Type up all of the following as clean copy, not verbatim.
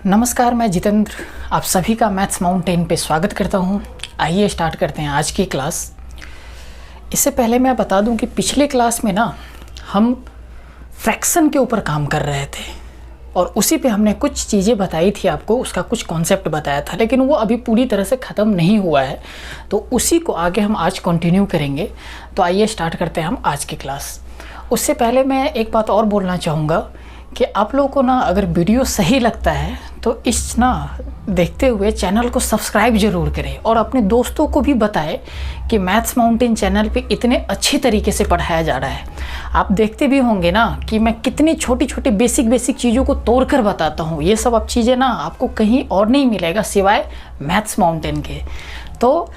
नमस्कार, मैं जितेंद्र आप सभी का मैथ्स माउंटेन पे स्वागत करता हूँ। आइए स्टार्ट करते हैं आज की क्लास। इससे पहले मैं बता दूं कि पिछले क्लास में ना हम फ्रैक्शन के ऊपर काम कर रहे थे और उसी पे हमने कुछ चीज़ें बताई थी आपको, उसका कुछ कॉन्सेप्ट बताया था, लेकिन वो अभी पूरी तरह से ख़त्म नहीं हुआ है, तो उसी को आगे हम आज कंटिन्यू करेंगे। तो आइए स्टार्ट करते हैं हम आज की क्लास। उससे पहले मैं एक बात और बोलना चाहूँगा कि आप लोगों को ना अगर वीडियो सही लगता है तो इस ना देखते हुए चैनल को सब्सक्राइब ज़रूर करें और अपने दोस्तों को भी बताएं कि मैथ्स माउंटेन चैनल पे इतने अच्छे तरीके से पढ़ाया जा रहा है। आप देखते भी होंगे ना कि मैं कितनी छोटी छोटी बेसिक चीज़ों को तोड़ कर बताता हूँ। ये सब अब चीज़ें ना आपको कहीं और नहीं मिलेगा सिवाय मैथ्स माउंटेन के। तो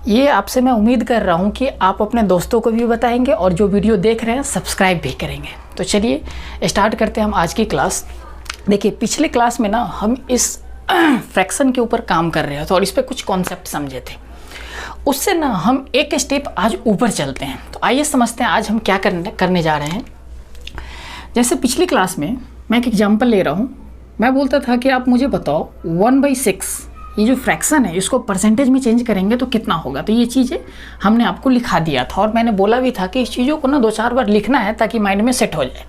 ये आपसे मैं उम्मीद कर रहा हूँ कि आप अपने दोस्तों को भी बताएंगे और जो वीडियो देख रहे हैं सब्सक्राइब भी करेंगे। तो चलिए स्टार्ट करते हैं हम आज की क्लास। देखिए, पिछले क्लास में ना हम इस फ्रैक्शन के ऊपर काम कर रहे थे और इस पर कुछ कॉन्सेप्ट समझे थे। उससे ना हम एक स्टेप आज ऊपर चलते हैं। तो आइए समझते हैं आज हम क्या करने जा रहे हैं। जैसे पिछली क्लास में मैं एक एग्जांपल ले रहा हूँ। मैं बोलता था कि आप मुझे बताओ 1/6 ये जो फ्रैक्शन है इसको परसेंटेज में चेंज करेंगे तो कितना होगा। तो ये चीज़ें हमने आपको लिखा दिया था और मैंने बोला भी था कि इस चीज़ों को ना 2-4 बार लिखना है ताकि माइंड में सेट हो जाए।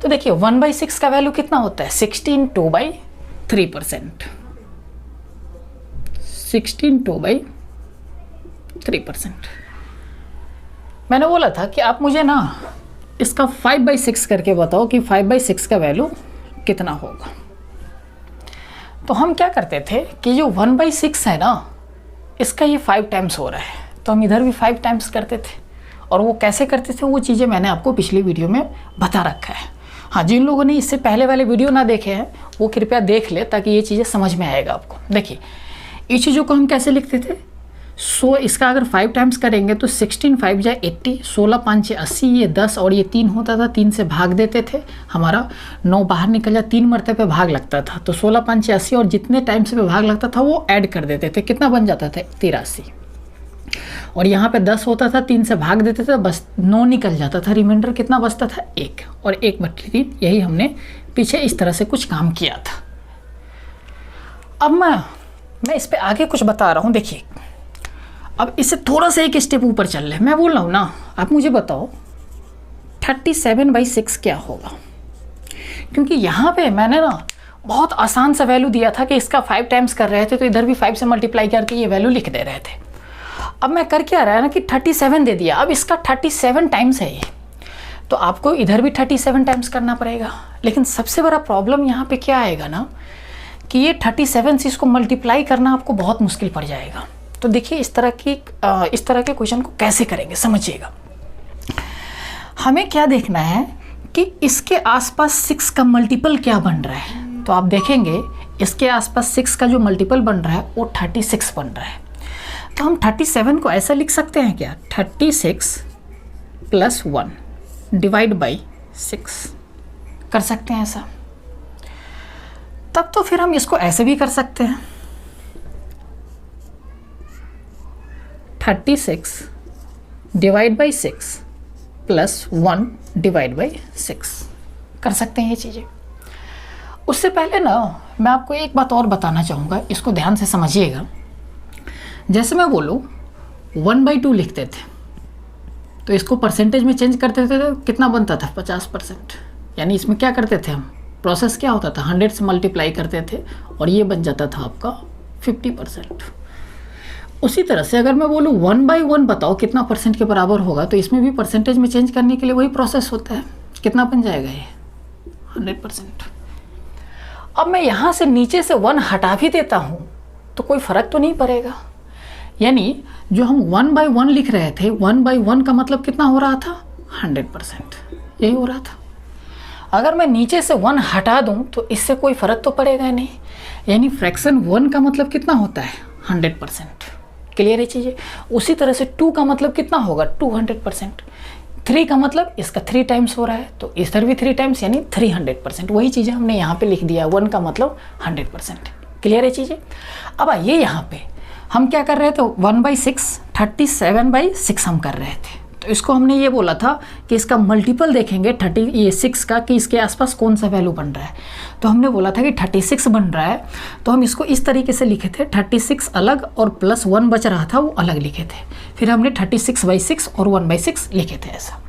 तो देखिए 1/6 का वैल्यू कितना होता है 16/2/3%। 16/2/3%। मैंने बोला था कि आप मुझे ना इसका 5/6 करके बताओ कि 5/6 का वैल्यू कितना होगा। तो हम क्या करते थे कि जो 1/6 है ना इसका ये 5 टाइम्स हो रहा है, तो हम इधर भी 5 टाइम्स करते थे। और वो कैसे करते थे वो चीज़ें मैंने आपको पिछली वीडियो में बता रखा है। हाँ, जिन लोगों ने इससे पहले वाले वीडियो ना देखे हैं वो कृपया देख ले ताकि ये चीज़ें समझ में आएगा आपको। देखिए, इस चीज़ों को हम कैसे लिखते थे। इसका अगर 5 टाइम्स करेंगे तो 16 5 × 80, 16 5 × 80, ये 10 और ये 3 होता था। 3 से भाग देते थे, हमारा 9 बाहर निकल जाए, 3 मरतबे भाग लगता था। तो 16 5 × 80 और जितने टाइम से भाग लगता था वो ऐड कर देते थे। कितना बन जाता था 83। और यहाँ पे 10 होता था, 3 से भाग देते थे, बस 9 निकल जाता था। रिमाइंडर कितना बचता था 1 और 1/3। यही हमने पीछे इस तरह से कुछ काम किया था। अब मैं इस पर आगे कुछ बता रहा हूँ। देखिए, अब इससे थोड़ा सा एक स्टेप ऊपर चल रहे। मैं बोल रहा हूँ ना, आप मुझे बताओ 37/6 क्या होगा। क्योंकि यहाँ पे मैंने ना बहुत आसान सा वैल्यू दिया था कि इसका 5 टाइम्स कर रहे थे तो इधर भी 5 से मल्टीप्लाई करके ये वैल्यू लिख दे रहे थे। अब मैं कर क्या रहा है ना कि 37 दे दिया। अब इसका 37 टाइम्स है ये, तो आपको इधर भी 37 टाइम्स करना पड़ेगा। लेकिन सबसे बड़ा प्रॉब्लम यहाँ पे क्या आएगा ना कि ये 37 से इसको मल्टीप्लाई करना आपको बहुत मुश्किल पड़ जाएगा। तो देखिए इस तरह के क्वेश्चन को कैसे करेंगे समझिएगा। हमें क्या देखना है कि इसके आसपास 6 का मल्टीपल क्या बन रहा है। तो आप देखेंगे इसके आसपास 6 का जो मल्टीपल बन रहा है वो 36 बन रहा है। तो हम 37 को ऐसा लिख सकते हैं क्या, 36 + 1 / 6 कर सकते हैं ऐसा। तब तो फिर हम इसको ऐसे भी कर सकते हैं 36 / 6 + 1 / 6 कर सकते हैं ये चीज़ें। उससे पहले ना मैं आपको एक बात और बताना चाहूँगा, इसको ध्यान से समझिएगा। जैसे मैं बोलूँ 1/2 लिखते थे तो इसको परसेंटेज में चेंज करते थे तो कितना बनता था 50%। यानी इसमें क्या करते थे हम, प्रोसेस क्या होता था 100 से मल्टीप्लाई करते थे और ये बन जाता था आपका 50%। उसी तरह से अगर मैं बोलूँ 1/1 बताओ कितना परसेंट के बराबर होगा, तो इसमें भी परसेंटेज में चेंज करने के लिए वही प्रोसेस होता है। कितना बन जाएगा ये 100%। अब मैं यहाँ से नीचे से 1 हटा भी देता हूँ तो कोई फ़र्क तो नहीं पड़ेगा। यानी जो हम 1/1 लिख रहे थे, 1/1 का मतलब कितना हो रहा था 100%, यही हो रहा था। अगर मैं नीचे से 1 हटा दूँ तो इससे कोई फ़र्क तो पड़ेगा नहीं। यानी फ्रैक्शन 1 का मतलब कितना होता है 100%। क्लियर है चीज़ें। उसी तरह से 2 का मतलब कितना होगा 200%। 3 का मतलब इसका 3 टाइम्स हो रहा है तो इधर भी 3 टाइम्स यानी 300%। वही चीज़ें हमने यहाँ पे लिख दिया है, 1 का मतलब 100%। क्लियर है चीज़ें। अब आइए यहाँ पे हम क्या कर रहे थे 1/6 37/6 हम कर रहे थे। तो तो इसको हमने ये बोला था कि इसका मल्टीपल देखेंगे 36 का कि इसके आसपास कौन सा वैल्यू बन रहा है। तो हमने बोला था कि 36 बन रहा है, तो हम इसको इस तरीके से लिखे थे, 36 अलग और +1 बच रहा था वो अलग लिखे थे। फिर हमने 36/6 और 1/6 लिखे थे ऐसा।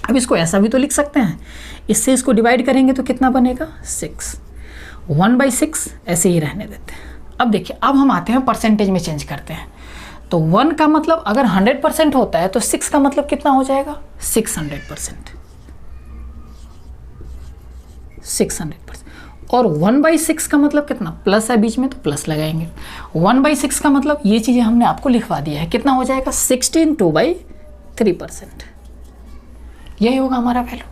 अब इसको ऐसा भी तो लिख सकते हैं, इससे इसको डिवाइड करेंगे तो कितना बनेगा 6, 1/6 ऐसे ही रहने देते हैं। अब देखिए, अब हम आते हैं परसेंटेज में चेंज करते हैं। तो 1 का मतलब अगर 100% होता है तो 6 का मतलब कितना हो जाएगा 600%। 600%। और 1/6 का मतलब कितना, प्लस है बीच में तो प्लस लगाएंगे। 1/6 का मतलब ये चीज़ें हमने आपको लिखवा दिया है, कितना हो जाएगा 16 2/3%। यही होगा हमारा वैल्यू।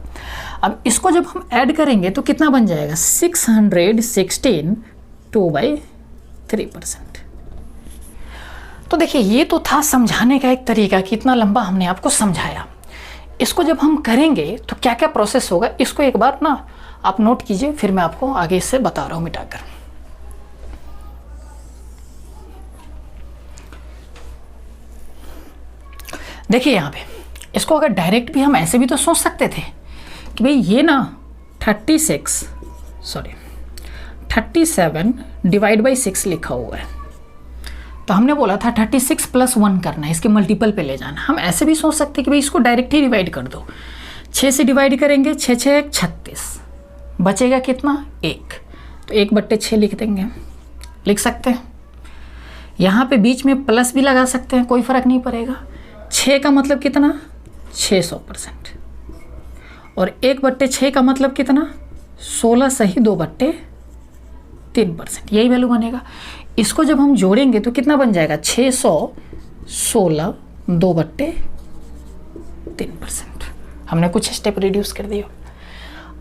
अब इसको जब हम ऐड करेंगे तो कितना बन जाएगा 616 2/3%। तो देखिए, ये तो था समझाने का एक तरीका कि इतना लंबा हमने आपको समझाया। इसको जब हम करेंगे तो क्या क्या प्रोसेस होगा, इसको एक बार ना आप नोट कीजिए, फिर मैं आपको आगे इससे बता रहा हूँ मिटाकर। देखिए यहाँ पे इसको अगर डायरेक्ट भी हम ऐसे भी तो सोच सकते थे कि भाई ये ना 37 /6 लिखा हुआ है, तो हमने बोला था 36 + 1 करना है, इसके मल्टीपल पे ले जाना। हम ऐसे भी सोच सकते हैं कि भाई इसको डायरेक्ट ही डिवाइड कर दो, 6 से डिवाइड करेंगे, 6 6 1 36, बचेगा कितना 1, तो 1/6 लिख देंगे, लिख सकते हैं। यहाँ पे बीच में प्लस भी लगा सकते हैं, कोई फ़र्क नहीं पड़ेगा। 6 का मतलब कितना 600%, और 1/6 का मतलब कितना 16 सही 2/3%, यही वैल्यू बनेगा। इसको जब हम जोड़ेंगे तो कितना बन जाएगा 616 2/3%। हमने कुछ स्टेप रिड्यूस कर दिया।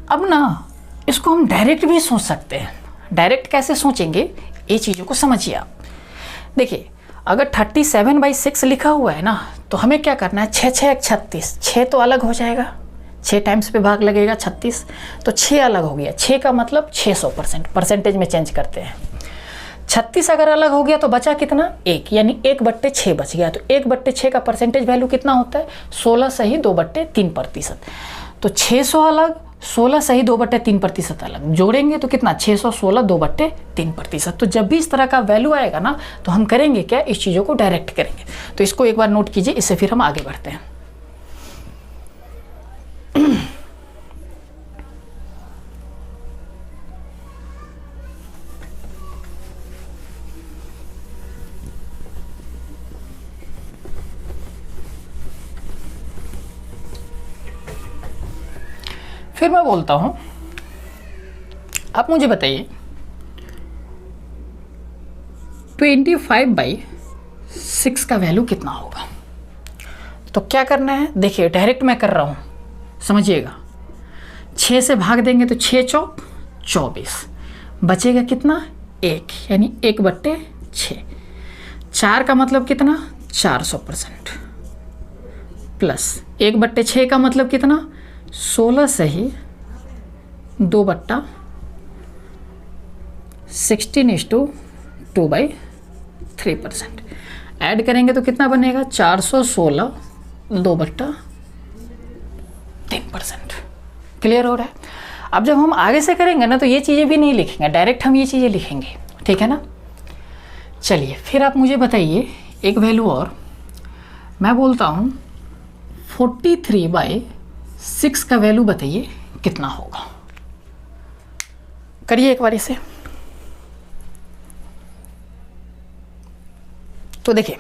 अब ना इसको हम डायरेक्ट भी सोच सकते हैं। डायरेक्ट कैसे सोचेंगे, ये चीज़ों को समझिए आप। देखिए, अगर 37/6 लिखा हुआ है ना, तो हमें क्या करना है, 6 6 1 36, 6 तो अलग हो जाएगा, 6 टाइम्स पे भाग लगेगा 36, तो 6 अलग हो गया। 6 का मतलब 600%, परसेंटेज में चेंज करते हैं। 36 अगर अलग हो गया तो बचा कितना 1, यानी 1/6 बच गया। तो 1/6 का परसेंटेज वैल्यू कितना होता है 16 सही 2/3%। तो 600 अलग, 16 सही 2/3% अलग, जोड़ेंगे तो कितना 616 2/3%। तो जब भी इस तरह का वैल्यू आएगा ना, तो हम करेंगे क्या, इस चीज़ों को डायरेक्ट करेंगे। तो इसको एक बार नोट कीजिए, इससे फिर हम आगे बढ़ते हैं। फिर मैं बोलता हूं, आप मुझे बताइए 25/6 का वैल्यू कितना होगा। तो क्या करना है, देखिए डायरेक्ट मैं कर रहा हूं, समझिएगा। 6 से भाग देंगे तो 6 चौक 24, बचेगा कितना 1, यानी 1/6। 4 का मतलब कितना 400%, प्लस 1/6 का मतलब कितना 16 सही 2/16:2/3%। ऐड करेंगे तो कितना बनेगा 416 2/3%। क्लियर हो रहा है। अब जब हम आगे से करेंगे ना, तो ये चीज़ें भी नहीं लिखेंगे, डायरेक्ट हम ये चीज़ें लिखेंगे, ठीक है ना। चलिए, फिर आप मुझे बताइए एक वैल्यू और। मैं बोलता हूँ 43/6 का वैल्यू बताइए कितना होगा। करिए एक बार इसे। तो देखिए,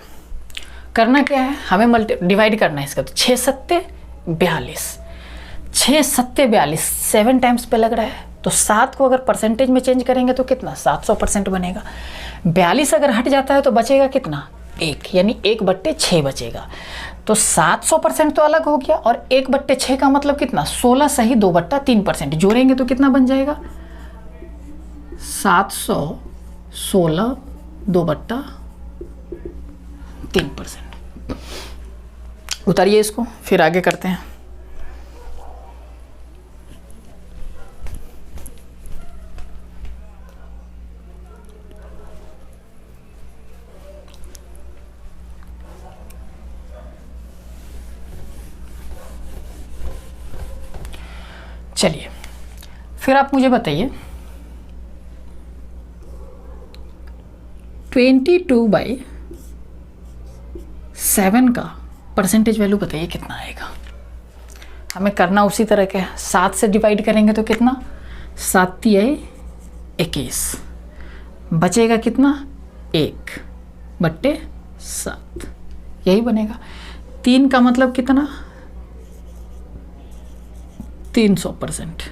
करना क्या है, हमें डिवाइड करना है इसका। तो 6 7 42, 6 7 42, 7 टाइम्स पे लग रहा है। तो 7 को अगर परसेंटेज में चेंज करेंगे तो कितना 700% बनेगा। 42 अगर हट जाता है तो बचेगा कितना 1, यानी 1/6 बचेगा। तो 700% तो अलग हो गया, और 1/6 का मतलब कितना 16 सही 2/3%। जोड़ेंगे तो कितना बन जाएगा 716 2/3%। उतारिए इसको, फिर आगे करते हैं। चलिए फिर आप मुझे बताइए 22/7 का परसेंटेज वैल्यू बताइए कितना आएगा। हमें करना उसी तरह के 7 से डिवाइड करेंगे तो कितना, 7 तिहाई 21, बचेगा कितना 1/7, यही बनेगा। 3 का मतलब कितना 300%।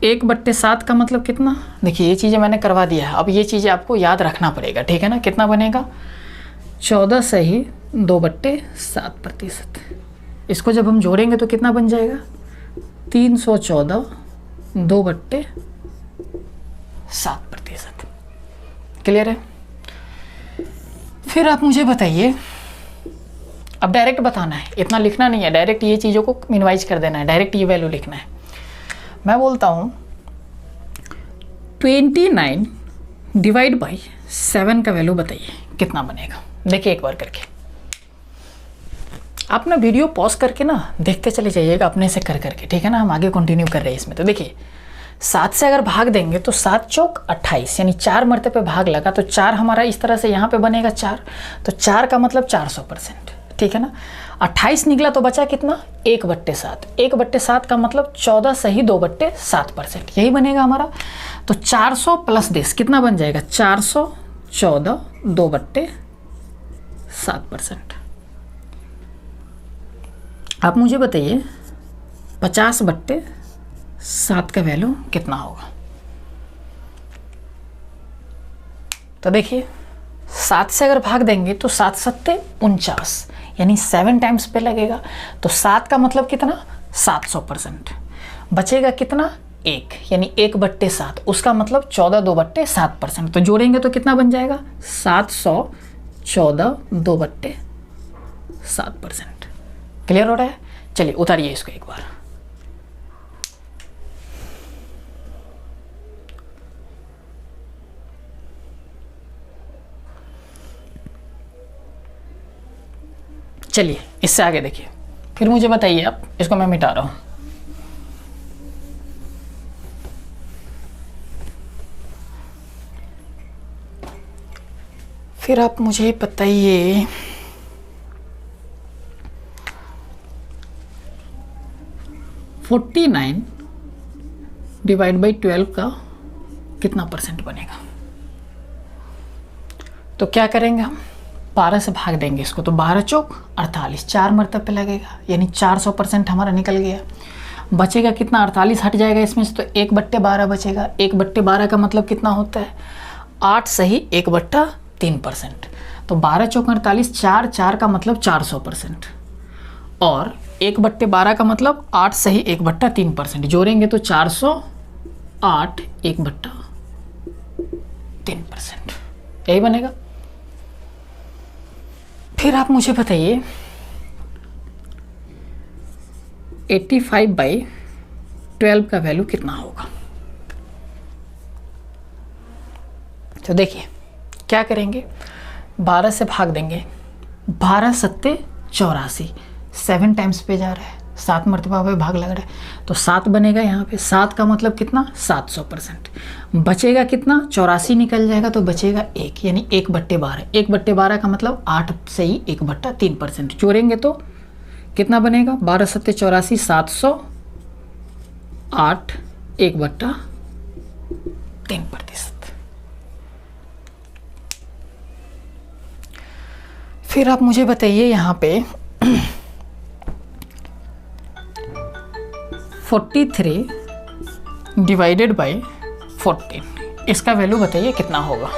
1/7 का मतलब कितना, देखिए ये चीज़ें मैंने करवा दिया है, अब ये चीज़ें आपको याद रखना पड़ेगा, ठीक है ना। कितना बनेगा 14 सही 2/7%। इसको जब हम जोड़ेंगे तो कितना बन जाएगा 314 2/7%। क्लियर है। फिर आप मुझे बताइए, अब डायरेक्ट बताना है, इतना लिखना नहीं है, डायरेक्ट ये चीज़ों को मिनिमाइज कर देना है, डायरेक्ट ये वैल्यू लिखना है। मैं बोलता हूँ 29/7 का वैल्यू बताइए कितना बनेगा। देखिए एक बार करके, आप ना वीडियो पॉज करके ना देखते चले जाइएगा अपने से कर करके, ठीक है ना। हम आगे कंटिन्यू कर रहे हैं इसमें। तो देखिए 7 से अगर भाग देंगे तो 7 चौक 28, यानी 4 मरतबे भाग लगा तो 4 हमारा इस तरह से यहाँ पे बनेगा 4, तो 4 का मतलब 400%, ठीक है ना। 28 निकला तो बचा कितना 1/7, 1/7 का मतलब 14 सही 2/7%, यही बनेगा हमारा। तो 400 प्लस 10 कितना बन जाएगा 414 2/7%। आप मुझे बताइए 50/7 का वैल्यू कितना होगा। तो देखिए 7 से अगर भाग देंगे तो 7 सत्ते 49, यानी 7 टाइम्स पे लगेगा, तो 7 का मतलब कितना 700%, बचेगा कितना 1, यानी 1/7, उसका मतलब 14 2/7%। तो जोड़ेंगे तो कितना बन जाएगा 714 2/7%। क्लियर हो रहा है। चलिए उतारिए इसको एक बार। चलिए इससे आगे देखिए, फिर मुझे बताइए आप, इसको मैं मिटा रहा हूं। फिर आप मुझे बताइए 49/12 का कितना परसेंट बनेगा। तो क्या करेंगे हम, 12 से भाग देंगे इसको, तो 12 चौक 48, 4 मरतबे लगेगा, यानी 400% हमारा निकल गया। बचेगा कितना 48 हट जाएगा इसमें से, तो 1/12 बचेगा। 1/12 का मतलब कितना होता है 8 सही 1/3%। तो 12 चौक 48, 4 का मतलब 400%, और 1/12 का मतलब 8 सही 1/3%। जोड़ेंगे तो 408 1/3%, यही बनेगा। फिर आप मुझे बताइए 85/12 का वैल्यू कितना होगा। तो देखिए क्या करेंगे, 12 से भाग देंगे, 12 सत्ते 84, 7 टाइम्स पे जा रहा है, 7 मरतबा पे भाग लग रहा है, तो 7 बनेगा यहाँ पे। 7 का मतलब कितना 700%, बचेगा कितना 84 निकल जाएगा, तो बचेगा 1, यानी 1/12। 1/12 का मतलब 8 सही 1/3%। जोड़ेंगे तो कितना बनेगा 12 सत्ते 84, 708 1/3%। फिर आप मुझे बताइए यहाँ पे 43/14, इसका वैल्यू बताइए कितना होगा।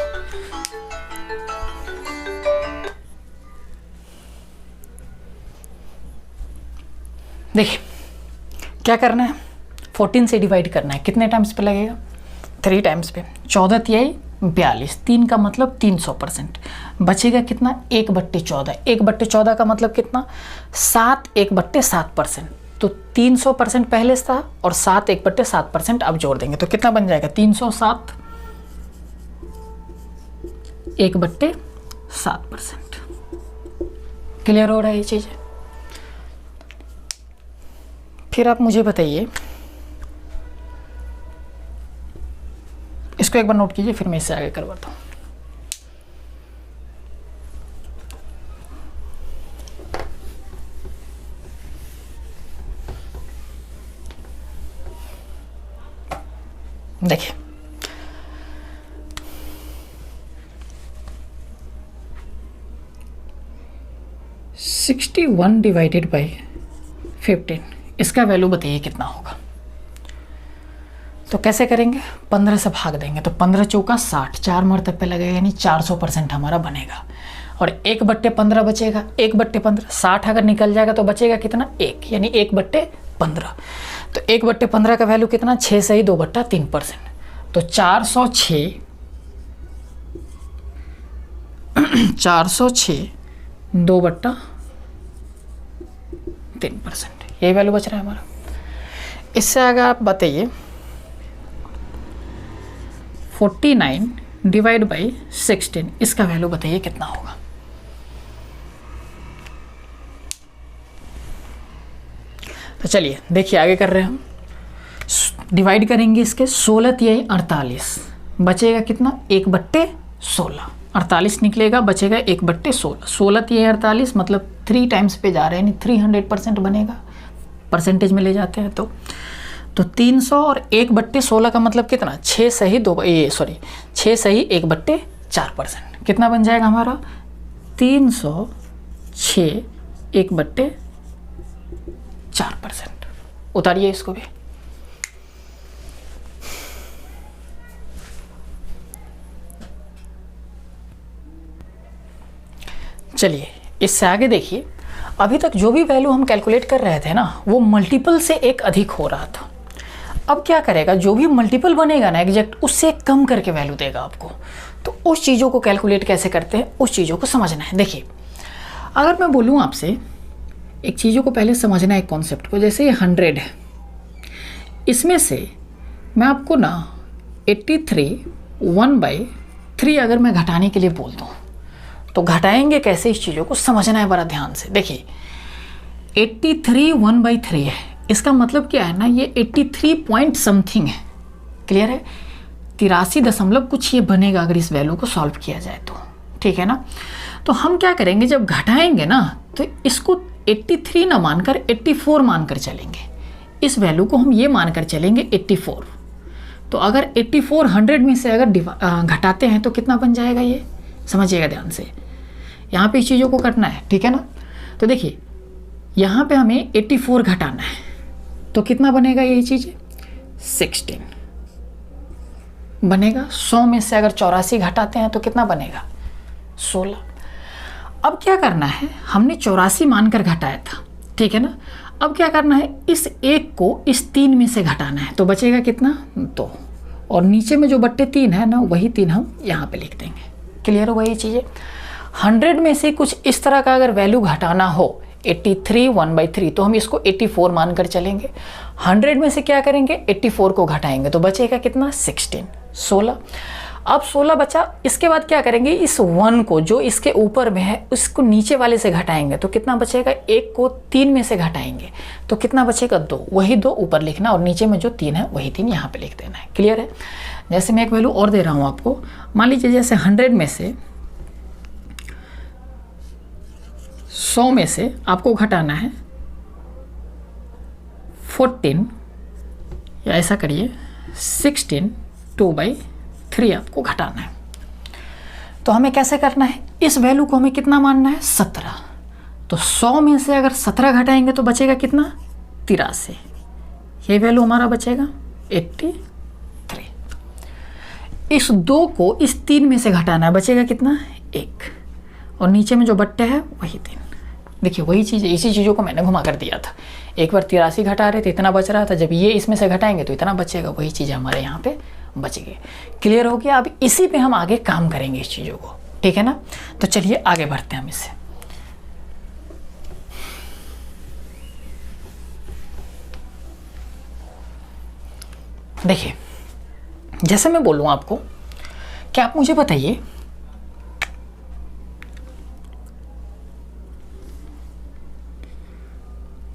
देखिए क्या करना है, 14 से डिवाइड करना है, कितने टाइम्स पे लगेगा 3 टाइम्स पे। 14 तिहाई 42, 3 का मतलब 300%, बचेगा कितना 1/14। 1/14 का मतलब कितना 7 1/7%, तो 300% पहले था और 7 1/7% अब जोड़ देंगे तो कितना बन जाएगा 307 1/7%। क्लियर हो रहा है ये चीज़। फिर आप मुझे बताइए इसको एक बार नोट कीजिए, फिर मैं इससे आगे करवाता हूँ। देखिए, सिक्सटी वन डिवाइडेड बाई 15, इसका वैल्यू बताइए कितना होगा। तो कैसे करेंगे, 15 से भाग देंगे, तो 15 चौका 60, 4 मरतबे लगेगा, यानी 400% हमारा बनेगा। और 1/15 बचेगा, 1/15, 60 अगर निकल जाएगा तो बचेगा कितना, 1, यानी 1/15। तो 1/15 का वैल्यू कितना, 6 सही 2/3%। तो 406 2/3%, ये वैल्यू बच रहा है हमारा। इससे आगे आप बताइए 49 डिवाइड बाई 16, इसका वैल्यू बताइए कितना होगा। तो चलिए देखिए आगे कर रहे हैं हम, डिवाइड करेंगे इसके 16 तिहाई 48, बचेगा कितना, 1/16, 48 निकलेगा, बचेगा 1/16, 16 तिहाई 48 मतलब 3 टाइम्स पे जा रहे हैं, यानी 300% बनेगा, परसेंटेज में ले जाते हैं तो 300 और 1/16 का मतलब कितना, 6 सही 1/4%, कितना बन जाएगा हमारा, 306 1/4%। उतारिए इसको भी। चलिए इससे आगे देखिए, अभी तक जो भी वैल्यू हम कैलकुलेट कर रहे थे ना, वो मल्टीपल से एक अधिक हो रहा था। अब क्या करेगा, जो भी मल्टीपल बनेगा ना एग्जैक्ट, उससे कम करके वैल्यू देगा आपको। तो उस चीज़ों को कैलकुलेट कैसे करते हैं, उस चीज़ों को समझना है। देखिए अगर मैं बोलूँ आपसे, एक चीज़ों को पहले समझना है, एक कॉन्सेप्ट को। जैसे ये 100 है, इसमें से मैं आपको ना 83 1/3 अगर मैं घटाने के लिए बोलता हूँ, तो घटाएंगे कैसे, इस चीज़ों को समझना है बड़ा ध्यान से। देखिए 83 1/3 है, इसका मतलब क्या है ना, ये 83 पॉइंट समथिंग है, क्लियर है, 83 दशमलव कुछ ये बनेगा अगर इस वैल्यू को सॉल्व किया जाए तो, ठीक है ना। तो हम क्या करेंगे, जब घटाएंगे ना तो इसको 83 ना मानकर 84 मानकर चलेंगे, इस वैल्यू को हम ये मानकर चलेंगे 84। तो अगर 84 100 में से अगर घटाते हैं तो कितना बन जाएगा, ये समझिएगा ध्यान से, यहाँ पे इस चीज़ों को करना है, ठीक है ना। तो देखिए यहाँ पे हमें 84 घटाना है, तो कितना बनेगा ये चीज़, 16 बनेगा। 100 में से अगर 84 घटाते हैं तो कितना बनेगा, 16। अब क्या करना है, हमने 84 मानकर घटाया था, ठीक है ना। अब क्या करना है, इस 1 को इस 3 में से घटाना है, तो बचेगा कितना, 2, और नीचे में जो बट्टे 3 है ना, वही 3 हम यहाँ पे लिख देंगे। क्लियर होगा ये चीज़ें। 100 में से कुछ इस तरह का अगर वैल्यू घटाना हो, 83 1/3, तो हम इसको 84 मानकर चलेंगे। 100 में से क्या करेंगे, 84 को घटाएंगे, तो बचेगा कितना, 16। अब 16 बचा, इसके बाद क्या करेंगे, इस 1 को जो इसके ऊपर में है उसको नीचे वाले से घटाएंगे, तो कितना बचेगा, 1 को 3 में से घटाएंगे तो कितना बचेगा, 2, वही 2 ऊपर लिखना, और नीचे में जो 3 है वही 3 यहाँ पे लिख देना है। क्लियर है। जैसे मैं एक वैल्यू और दे रहा हूँ आपको, मान लीजिए जैसे 100 में से 100 में से आपको घटाना है 14, या ऐसा करिए 16 2/3 आपको घटाना है। तो हमें कैसे करना है, इस वैल्यू को हमें कितना मानना है, 17। तो 100 में से अगर 17 घटाएंगे तो बचेगा कितना, 83। ये वैल्यू हमारा बचेगा 83। इस 2 को इस 3 में से घटाना है, बचेगा कितना, 1, और नीचे में जो बट्टे है वही 3। देखिए वही चीज़, इसी चीज़ों को मैंने घुमा कर दिया था। एक बार 83 घटा रहे थे, इतना बच रहा था, जब ये इसमें से घटाएंगे तो इतना बचेगा, वही चीज़ हमारे यहाँ पे बच गई। क्लियर हो गया। अब इसी पे हम आगे काम करेंगे इस चीज़ों को, ठीक है ना। तो चलिए आगे बढ़ते हैं हम इससे। देखिए जैसे मैं बोलूँ आपको, क्या आप मुझे बताइए,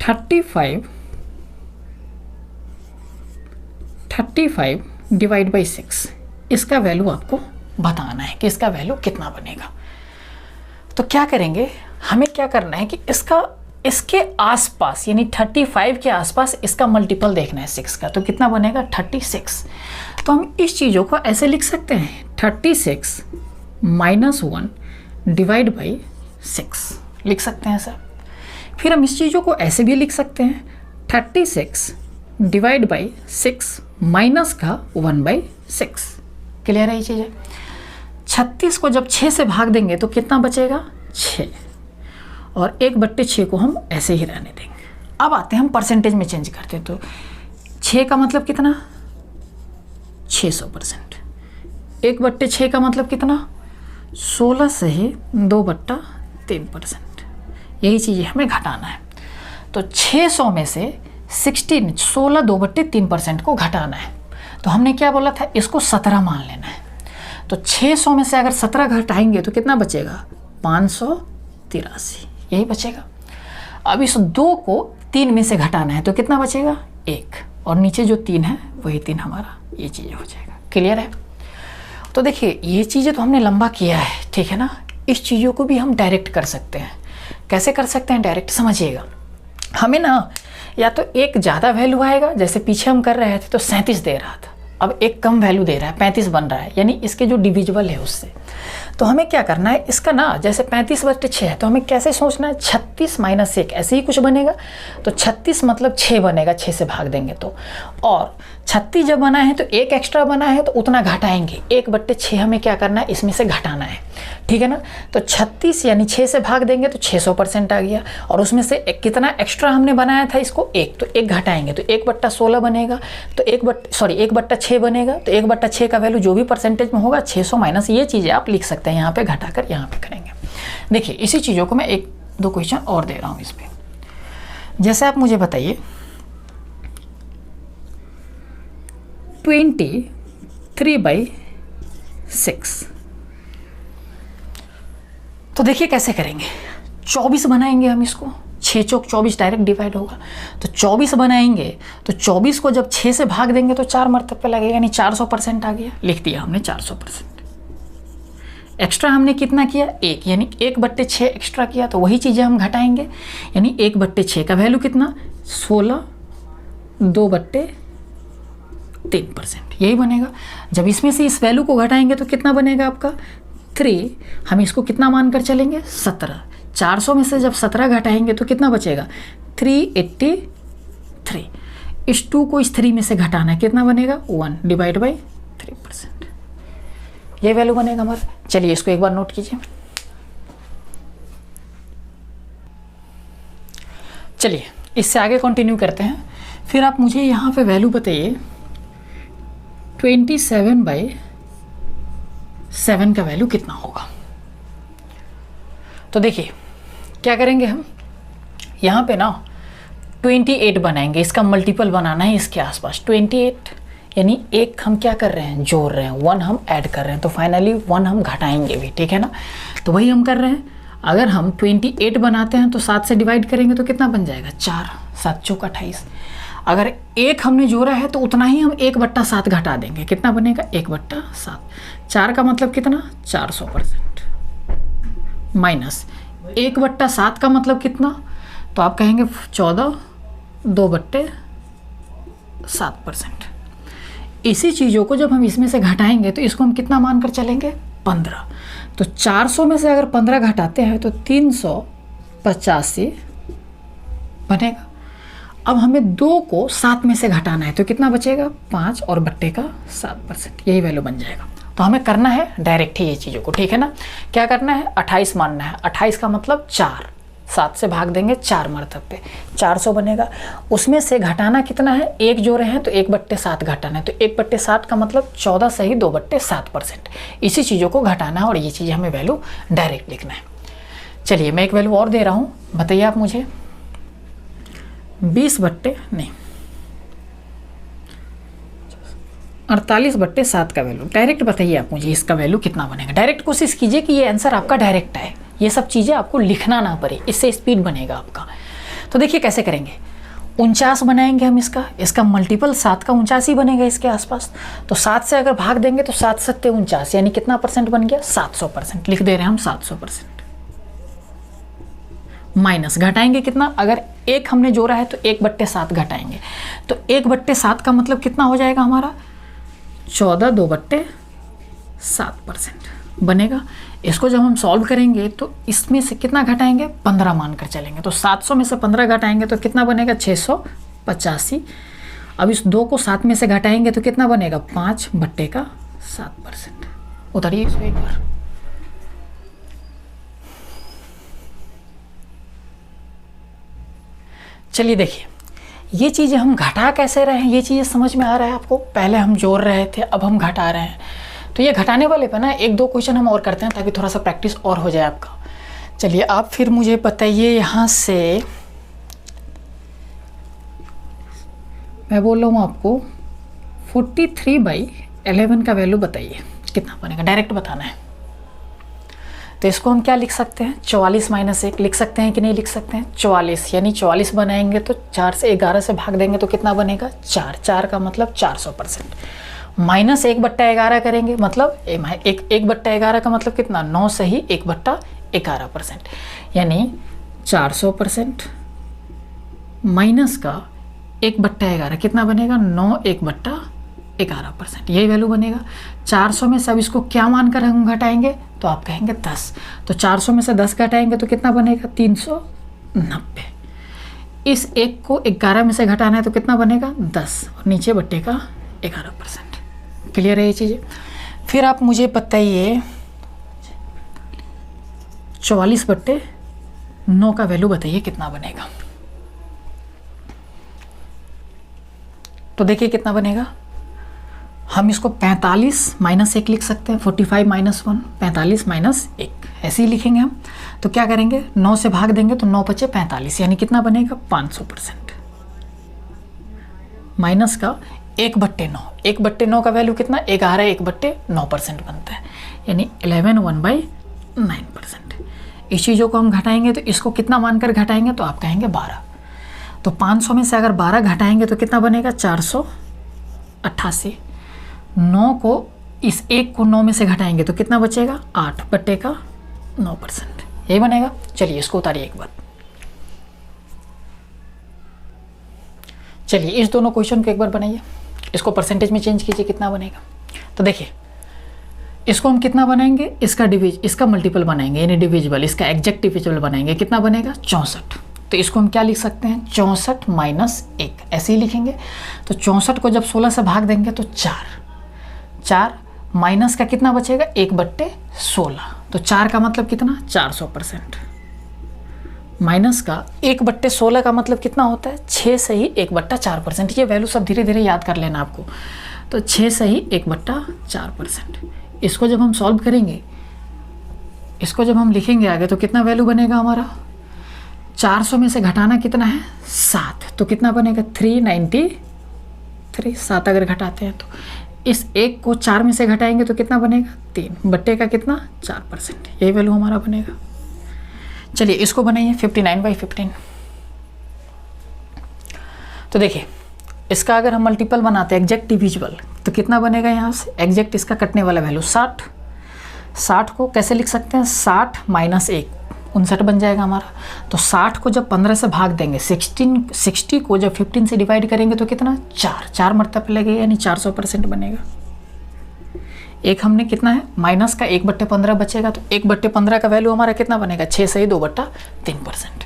थर्टी फाइव डिवाइड बाई 6, इसका वैल्यू आपको बताना है कि इसका वैल्यू कितना बनेगा। तो क्या करेंगे, हमें क्या करना है कि इसके आसपास यानी 35 के आसपास इसका मल्टीपल देखना है 6 का। तो कितना बनेगा 36। तो हम इस चीज़ों को ऐसे लिख सकते हैं 36 - 1 डिवाइड बाई 6 लिख सकते हैं सर। फिर हम इस चीज़ों को ऐसे भी लिख सकते हैं 36 डिवाइड बाई 6 माइनस का 1/6। क्लियर है ये चीज़ें। 36 को जब 6 से भाग देंगे तो कितना बचेगा 6, और 1/6 को हम ऐसे ही रहने देंगे। अब आते हैं हम परसेंटेज में चेंज करते हैं। तो 6 का मतलब कितना 600%। 1/6 का मतलब कितना 16 से ही 2/3%। यही चीज़ें हमें घटाना है। तो 600 में से 16 2/3% को घटाना है। तो हमने क्या बोला था, इसको 17 मान लेना है। तो 600 में से अगर 17 घटाएंगे तो कितना बचेगा 583, यही बचेगा। अब इस 2 को 3 में से घटाना है तो कितना बचेगा 1, और नीचे जो 3 है वही 3 हमारा, ये चीज़ें हो जाएगा। क्लियर है। तो देखिए ये चीज़ें तो हमने लंबा किया है, ठीक है ना। इस चीज़ों को भी हम डायरेक्ट कर सकते हैं। कैसे कर सकते हैं डायरेक्ट, समझिएगा। हमें ना या तो एक ज़्यादा वैल्यू आएगा, जैसे पीछे हम कर रहे थे तो 37 दे रहा था, अब एक कम वैल्यू दे रहा है 35 बन रहा है, यानी इसके जो डिविजिबल है उससे। तो हमें क्या करना है, इसका ना जैसे 35/6 है तो हमें कैसे सोचना है 36 - 1 ऐसे ही कुछ बनेगा। तो 36 मतलब 6 बनेगा, 6 से भाग देंगे तो, और 36 जब बना है तो 1 एक्स्ट्रा बना है तो उतना घटाएंगे। 1/6 हमें क्या करना है, इसमें से घटाना है, ठीक है ना। तो 36 यानी 6 से भाग देंगे तो 600% आ गया, और उसमें से कितना एक्स्ट्रा हमने बनाया था इसको 1, तो 1 घटाएंगे तो 1/16 बनेगा। तो 1/6 बनेगा। तो 1/6 का वैल्यू जो भी परसेंटेज में होगा 600 माइनस ये चीज़ें आप लिख सकते हैं, यहाँ पे घटाकर यहाँ पे करेंगे। देखिए इसी चीज़ों को मैं 1-2 क्वेश्चन और दे रहा हूँ इस पर। जैसे आप मुझे बताइए 23/6। तो देखिए कैसे करेंगे, 24 बनाएंगे हम इसको, 6 चौक 24 डायरेक्ट डिवाइड होगा। तो 24 बनाएंगे तो 24 को जब 6 से भाग देंगे तो 4 मरतबे लगेगा, यानी 400% आ गया। लिख दिया हमने 400%। एक्स्ट्रा हमने कितना किया 1, यानी 1/6 एक्स्ट्रा किया, तो वही चीज़ें हम घटाएंगे, यानी 1/6 का वैल्यू कितना 16 2/3%, यही बनेगा। जब इसमें से इस वैल्यू को घटाएंगे तो कितना बनेगा आपका 3। हम इसको कितना मानकर चलेंगे 17। 400 में से जब 17 घटाएंगे तो कितना बचेगा 383। इस 2 को इस 3 में से घटाना है, कितना बनेगा 1 डिवाइड बाई 3%, ये वैल्यू बनेगा हमारा। चलिए इसको एक बार नोट कीजिए। चलिए इससे आगे कंटिन्यू करते हैं। फिर आप मुझे यहाँ पे वैल्यू बताइए 27/7 का वैल्यू कितना होगा। तो देखिए क्या करेंगे हम, यहाँ पे ना 28 बनाएंगे, इसका मल्टीपल बनाना है इसके आसपास। 28 यानी 1 हम क्या कर रहे हैं जोड़ रहे हैं, 1 हम ऐड कर रहे हैं, तो फाइनली 1 हम घटाएंगे भी, ठीक है ना। तो वही हम कर रहे हैं। अगर हम 28 बनाते हैं तो 7 से डिवाइड करेंगे तो कितना बन जाएगा 4, 7 चौक 28। अगर 1 हमने जोड़ा है तो उतना ही हम 1/7 घटा देंगे, कितना बनेगा 1/7। 4 का मतलब कितना 400% माइनस 1/7 का मतलब कितना, तो आप कहेंगे 14 2/7%। इसी चीज़ों को जब हम इसमें से घटाएंगे तो इसको हम कितना मानकर चलेंगे 15। तो 400 में से अगर 15 घटाते हैं तो 385 बनेगा। अब हमें 2 को 7 में से घटाना है तो कितना बचेगा 5 और बट्टे का 7%, यही वैल्यू बन जाएगा। तो हमें करना है डायरेक्ट ही ये चीज़ों को, ठीक है ना। क्या करना है 28 मानना है। 28 का मतलब 4, 7 से भाग देंगे 4 मरतबे 400 बनेगा। उसमें से घटाना कितना है 1 जोड़े हैं तो 1/7 घटाना है, तो 1/7 का मतलब 14 से ही 2/7%। इसी चीज़ों को घटाना है और ये चीज़ हमें वैल्यू डायरेक्ट लिखना है। चलिए मैं एक वैल्यू और दे रहा हूँ, बताइए आप मुझे 48/7 का वैल्यू डायरेक्ट बताइए आप मुझे, इसका वैल्यू कितना बनेगा। डायरेक्ट कोशिश कीजिए कि ये आंसर आपका डायरेक्ट आए, ये सब चीज़ें आपको लिखना ना पड़े, इससे स्पीड बनेगा आपका। तो देखिए कैसे करेंगे, 49 बनाएंगे हम, इसका मल्टीपल 7 का 49 ही बनेगा इसके आसपास। तो 7 से अगर भाग देंगे तो 7 सत्ते 49, यानी कितना परसेंट बन गया? 700%। लिख दे रहे हैं हम 700%। माइनस घटाएंगे कितना? अगर 1 हमने जोड़ा है तो 1/7 घटाएंगे, तो 1/7 का मतलब कितना हो जाएगा हमारा? 14 2/7% बनेगा। इसको जब हम सॉल्व करेंगे तो इसमें से कितना घटाएंगे? 15 मानकर चलेंगे। तो 700 में से 15 घटाएंगे तो कितना बनेगा? 685। अब इस 2 को 7 में से घटाएंगे तो कितना बनेगा? 5/7%। उतारिए इसको एक बार। चलिए देखिए, ये चीज़ें हम घटा कैसे रहे हैं, ये चीज़ें समझ में आ रहा है आपको? पहले हम जोड़ रहे थे, अब हम घटा रहे हैं। तो ये घटाने वाले पे ना 1-2 क्वेश्चन हम और करते हैं ताकि थोड़ा सा प्रैक्टिस और हो जाए आपका। चलिए आप फिर मुझे बताइए, यहाँ से मैं बोल रहा हूँ आपको 43/11 का वैल्यू बताइए कितना बनेगा, डायरेक्ट बताना है। तो इसको हम क्या लिख सकते हैं? 44 - 1 लिख सकते हैं कि नहीं लिख सकते हैं? 44 यानी 44 बनाएंगे तो 4 से 11 से भाग देंगे तो कितना बनेगा? 4। 4 का मतलब 400%। माइनस 1/11 करेंगे, मतलब 1/11 का मतलब कितना? 9 से ही 1/11%, यानी 400% माइनस का 1/11 कितना बनेगा? 9 1/11%, यही वैल्यू बनेगा। 400 में से अब इसको क्या मानकर हम घटाएंगे? तो आप कहेंगे 10। तो 400 में से 10 घटाएंगे तो कितना बनेगा? 390। इस 1 को 11 में से घटाना है तो कितना बनेगा? 10, और नीचे बट्टे का 11%। क्लियर है ये चीज़ें? फिर आप मुझे बताइए 44/9 का वैल्यू बताइए कितना बनेगा। तो देखिए कितना बनेगा। हम इसको 45 - 1 लिख सकते हैं, 45 - 1, 45 - 1 ऐसे ही लिखेंगे हम। तो क्या करेंगे? 9 से भाग देंगे तो 9 बचे 45, यानी कितना बनेगा? 500%। माइनस का 1/9, 1/9 का वैल्यू कितना? 11 1/9% बनता है, यानी 11 1/9%। इस चीज़ों को हम घटाएंगे तो इसको कितना मानकर घटाएंगे? तो आप कहेंगे 12। तो 500 में से अगर 12 घटाएंगे तो कितना बनेगा? 488। 9 को इस 1 को 9 में से घटाएंगे तो कितना बचेगा? 8/9%, यही बनेगा। चलिए इसको उतारिए एक बार। चलिए इस दोनों क्वेश्चन को एक बार बनाइए, इसको परसेंटेज में चेंज कीजिए, कितना बनेगा। तो देखिए इसको हम कितना बनाएंगे? इसका मल्टीपल बनाएंगे, यानी डिविजिबल, इसका एग्जैक्ट डिविजिबल बनाएंगे। कितना बनेगा? 64। तो इसको हम क्या लिख सकते हैं? 64 - 1 ऐसे ही लिखेंगे। तो 64 को जब 16 से भाग देंगे तो 4 माइनस का कितना बचेगा? 1/16। तो 4 का मतलब कितना? 400%। माइनस का 1/16 का मतलब कितना होता है? 6 से ही 1/4%। ये वैल्यू सब धीरे धीरे याद कर लेना आपको। तो 6 से ही 1/4%। इसको जब हम सॉल्व करेंगे, इसको जब हम लिखेंगे आगे तो कितना वैल्यू बनेगा हमारा? 400 में से घटाना कितना है? 7। तो कितना बनेगा? 393। 7 अगर घटाते हैं तो इस 1 को 4 में से घटाएंगे तो कितना बनेगा? 3 बट्टे का कितना? 4%, यही वैल्यू हमारा बनेगा। चलिए इसको बनाइए 59/15। तो देखिए इसका अगर हम मल्टीपल बनाते हैं एग्जैक्ट डिविजिबल तो कितना बनेगा? यहाँ से एग्जैक्ट इसका कटने वाला वैल्यू 60। 60 को कैसे लिख सकते हैं? 60 - 1 59 बन जाएगा हमारा। तो 60 को जब 15 से भाग देंगे, 60 को जब 15 से डिवाइड करेंगे तो कितना? 4 मरतबा लगेगा, यानी 400% बनेगा। एक हमने कितना है? माइनस का 1/15 बचेगा। तो 1/15 का वैल्यू हमारा कितना बनेगा? 6 से ही 2/3%।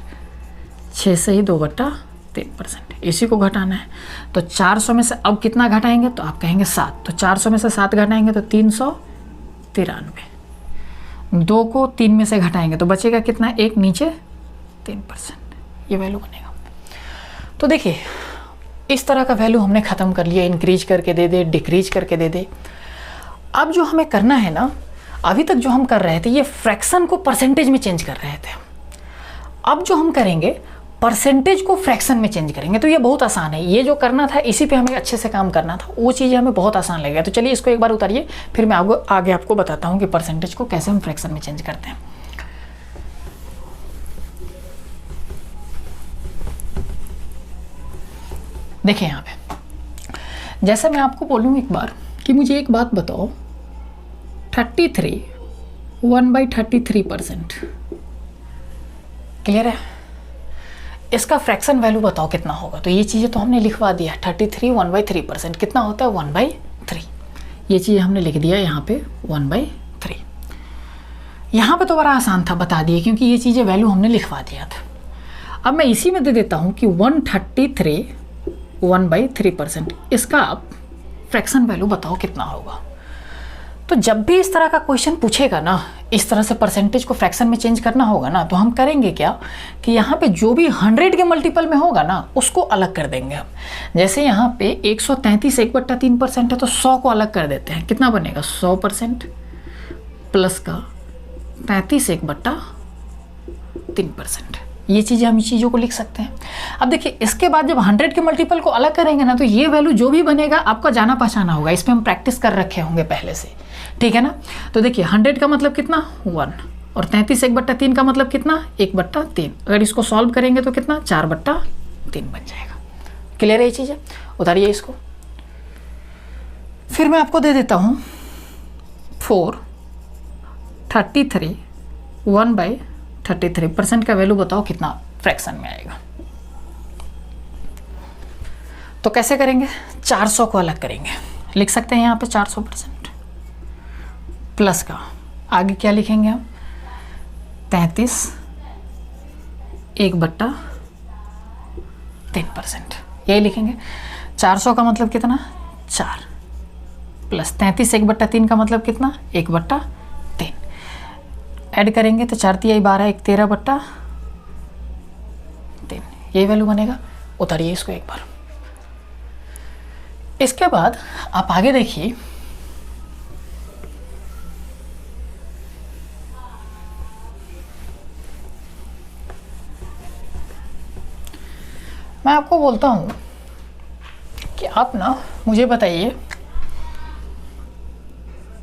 6 से ही 2/3%, इसी को घटाना है। तो 400 में से अब कितना घटाएंगे? तो आप कहेंगे 7। तो 400 में से 7 घटाएंगे तो 393। 2 को 3 में से घटाएंगे तो बचेगा कितना? 1 नीचे 3%, ये वैल्यू बनेगा। तो देखिए इस तरह का वैल्यू हमने ख़त्म कर लिया। इंक्रीज करके दे दे, डिक्रीज करके दे दे। अब जो हमें करना है ना, अभी तक जो हम कर रहे थे ये फ्रैक्शन को परसेंटेज में चेंज कर रहे थे। अब जो हम करेंगे परसेंटेज को फ्रैक्शन में चेंज करेंगे। तो ये बहुत आसान है, ये जो करना था इसी पे हमें अच्छे से काम करना था, वो चीज़ें हमें बहुत आसान लगेगा। तो चलिए इसको एक बार उतारिए, फिर मैं आगे आपको बताता हूँ कि परसेंटेज को कैसे हम फ्रैक्शन में चेंज करते हैं। देखिए यहाँ पे जैसे मैं आपको बोलूँ एक बार कि मुझे एक बात बताओ, 33 1/33%, क्लियर है? इसका फ्रैक्शन वैल्यू बताओ कितना होगा। तो ये चीज़ें तो हमने लिखवा दिया, 33 1/3% कितना होता है 1/3, ये चीज़ हमने लिख दिया यहाँ पे 1/3। यहाँ पे तो बड़ा आसान था, बता दिए, क्योंकि ये चीज़ें वैल्यू हमने लिखवा दिया था। अब मैं इसी में दे देता हूँ कि 133 1/3%, इसका आप फ्रैक्शन वैल्यू बताओ कितना होगा। तो जब भी इस तरह का क्वेश्चन पूछेगा ना, इस तरह से परसेंटेज को फ्रैक्शन में चेंज करना होगा ना, तो हम करेंगे क्या कि यहाँ पे जो भी 100 के मल्टीपल में होगा ना उसको अलग कर देंगे हम। जैसे यहाँ पे 133 1/3% है तो 100 को अलग कर देते हैं, कितना बनेगा 100% प्लस का 33 1/3%। ये चीज़ें हम इस चीज़ों को लिख सकते हैं। अब देखिए इसके बाद जब 100 के मल्टीपल को अलग करेंगे ना, तो ये वैल्यू जो भी बनेगा आपका जाना पहचाना होगा, इसमें हम प्रैक्टिस कर रखे होंगे पहले से, ठीक है ना। तो देखिए 100 का मतलब कितना 1, और 33 1/3 का मतलब कितना 1/3। अगर इसको सॉल्व करेंगे तो कितना 4/3 बन जाएगा। क्लियर है ये चीज़ें? उतारिए इसको। फिर मैं आपको दे देता हूँ 433 1/33% का वैल्यू बताओ कितना फ्रैक्शन में आएगा। तो कैसे करेंगे, 400 को अलग करेंगे, लिख सकते हैं यहाँ पे 400% प्लस का आगे क्या लिखेंगे हम 33 1/3%, यही लिखेंगे। 400 का मतलब कितना 4 प्लस 33 1/3 का मतलब कितना 1/3। ऐड करेंगे तो 4 3 12 1 13/3, यही वैल्यू बनेगा। उतारिए इसको एक बार। इसके बाद आप आगे देखिए, मैं आपको बोलता हूं कि आप ना मुझे बताइए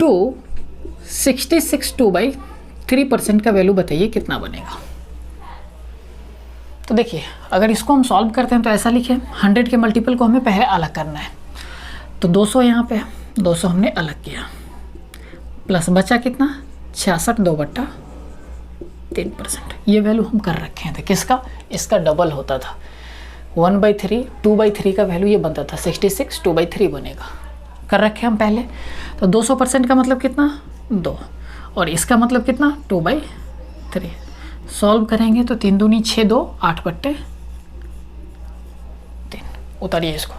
266 2/3% का वैल्यू बताइए कितना बनेगा। तो देखिए अगर इसको हम सॉल्व करते हैं तो ऐसा लिखें, 100 के मल्टीपल को हमें पहले अलग करना है, तो 200 यहाँ पे 200 हमने अलग किया, प्लस बचा कितना 66 2/3%। ये वैल्यू हम कर रखे थे, किसका, इसका डबल होता था 1/3 2/3 का वैल्यू ये बनता था 66 2/3 बनेगा, कर रखे हम पहले। तो 200% का मतलब कितना 2, और इसका मतलब कितना 2/3। सॉल्व करेंगे तो 3 दूनी 6 2 8/3। उतारिए इसको।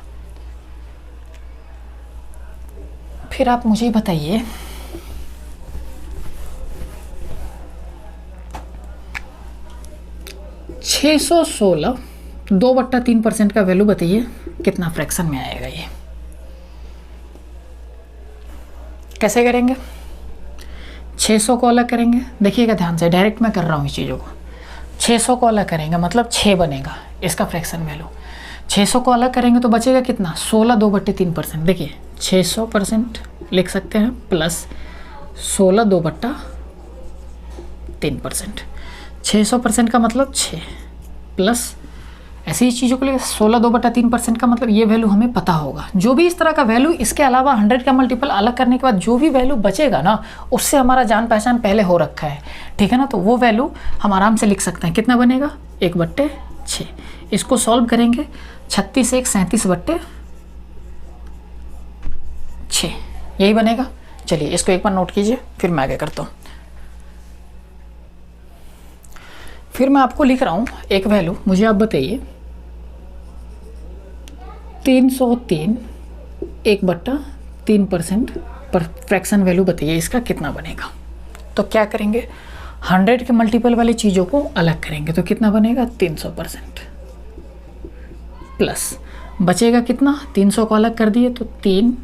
फिर आप मुझे बताइए 616 2/3% का वैल्यू बताइए कितना फ्रैक्शन में आएगा। ये कैसे करेंगे, 600 को अलग करेंगे, देखिएगा ध्यान से, डायरेक्ट मैं कर रहा हूँ इस चीज़ों को। 600 को अलग करेंगे मतलब 6 बनेगा इसका फ्रैक्शन वैल्यू। 600 को अलग करेंगे तो बचेगा कितना 16 2/3%। देखिए 600% लिख सकते हैं प्लस 16 2/3%। 600% का मतलब 6 प्लस ऐसी ही चीज़ों के लिए 16 2/3% का मतलब ये वैल्यू हमें पता होगा। जो भी इस तरह का वैल्यू, इसके अलावा 100 का मल्टीपल अलग करने के बाद जो भी वैल्यू बचेगा ना, उससे हमारा जान पहचान पहले हो रखा है, ठीक है ना। तो वो वैल्यू हम आराम से लिख सकते हैं, कितना बनेगा 1/6। इसको सॉल्व करेंगे 36 1 37/6, यही बनेगा। चलिए इसको एक बार नोट कीजिए, फिर मैं आगे करता हूँ। फिर मैं आपको लिख रहा हूँ एक वैल्यू, मुझे आप बताइए 303 1/3% पर फ्रैक्शन वैल्यू बताइए इसका कितना बनेगा। तो क्या करेंगे, 100 के मल्टीपल वाली चीज़ों को अलग करेंगे, तो कितना बनेगा 300% प्लस बचेगा कितना, 300 को अलग कर दिए तो 3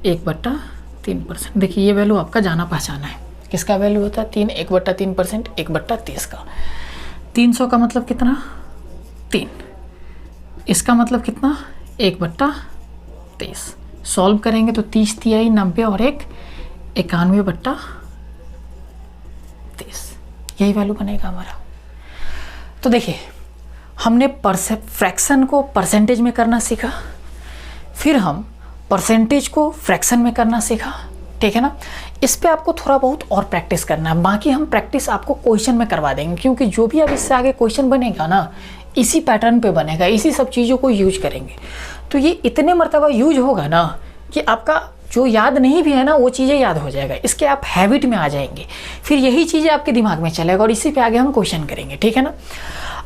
1/3%। देखिए ये वैल्यू आपका जाना पहचाना है, किसका वैल्यू होता है 3 1/3% 1/30 का। 300 का मतलब कितना 3, इसका मतलब कितना 1/30। सॉल्व करेंगे तो 30 3 90 और 1 91/30, यही वैल्यू बनेगा हमारा। तो देखिए हमने फ्रैक्शन को परसेंटेज में करना सीखा, फिर हम परसेंटेज को फ्रैक्शन में करना सीखा, ठीक है ना। इस पे आपको थोड़ा बहुत और प्रैक्टिस करना है, बाकी हम प्रैक्टिस आपको क्वेश्चन में करवा देंगे, क्योंकि जो भी अब इससे आगे क्वेश्चन बनेगा ना इसी पैटर्न पे बनेगा, इसी सब चीज़ों को यूज करेंगे। तो ये इतने मर्तबा यूज होगा ना कि आपका जो याद नहीं भी है ना वो चीज़ें याद हो जाएगा, इसके आप हैबिट में आ जाएंगे, फिर यही चीज़ें आपके दिमाग में चलेगा और इसी पे आगे हम क्वेश्चन करेंगे, ठीक है ना।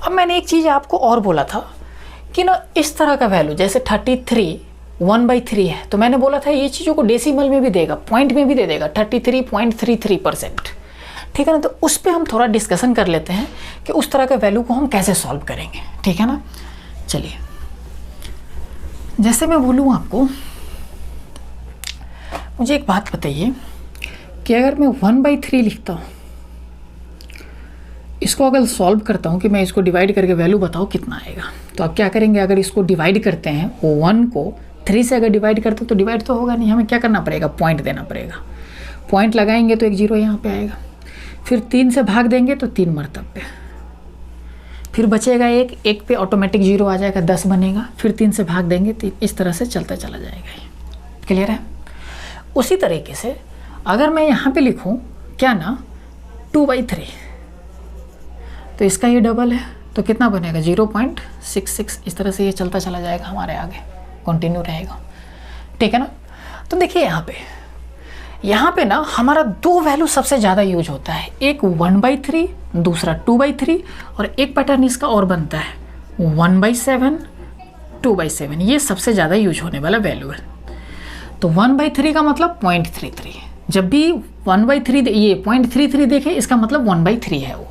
अब मैंने एक चीज़ आपको और बोला था कि ना इस तरह का वैल्यू जैसे 33 1/3 है, तो मैंने बोला था ये चीज़ों को डेसिमल में भी देगा, पॉइंट में भी दे देगा 33.33%, ठीक है ना। तो उस पर हम थोड़ा डिस्कशन कर लेते हैं कि उस तरह के वैल्यू को हम कैसे सॉल्व करेंगे, ठीक है ना। चलिए, जैसे मैं बोलूँ आपको, मुझे एक बात बताइए कि अगर मैं 1/3 लिखता हूँ, इसको अगर सॉल्व करता हूँ कि मैं इसको डिवाइड करके वैल्यू बताओ कितना आएगा, तो आप क्या करेंगे, अगर इसको डिवाइड करते हैं 1 को 3 से अगर डिवाइड करते हो तो डिवाइड तो होगा नहीं, हमें क्या करना पड़ेगा, पॉइंट देना पड़ेगा। पॉइंट लगाएंगे तो एक 0 यहाँ पे आएगा, फिर 3 से भाग देंगे तो 3 मरतब पे, फिर बचेगा एक पे ऑटोमेटिक 0 आ जाएगा, 10 बनेगा, फिर 3 से भाग देंगे, 3 इस तरह से चलता चला जाएगा। ये क्लियर है। उसी तरीके से अगर मैं यहाँ पे लिखूँ क्या ना 2/3, तो इसका ये डबल है तो कितना बनेगा 0.66, इस तरह से ये चलता चला जाएगा, हमारे आगे कंटिन्यू रहेगा, ठीक है ना। तो देखिए यहाँ पे ना हमारा 2 वैल्यू सबसे ज़्यादा यूज होता है, एक 1/3 दूसरा 2/3, और एक पैटर्न इसका और बनता है 1/7 2/7, ये सबसे ज़्यादा यूज होने वाला वैल्यू है। तो 1/3 का मतलब 0.33, जब भी 1/3 ये 0.33 देखे इसका मतलब 1/3 है वो,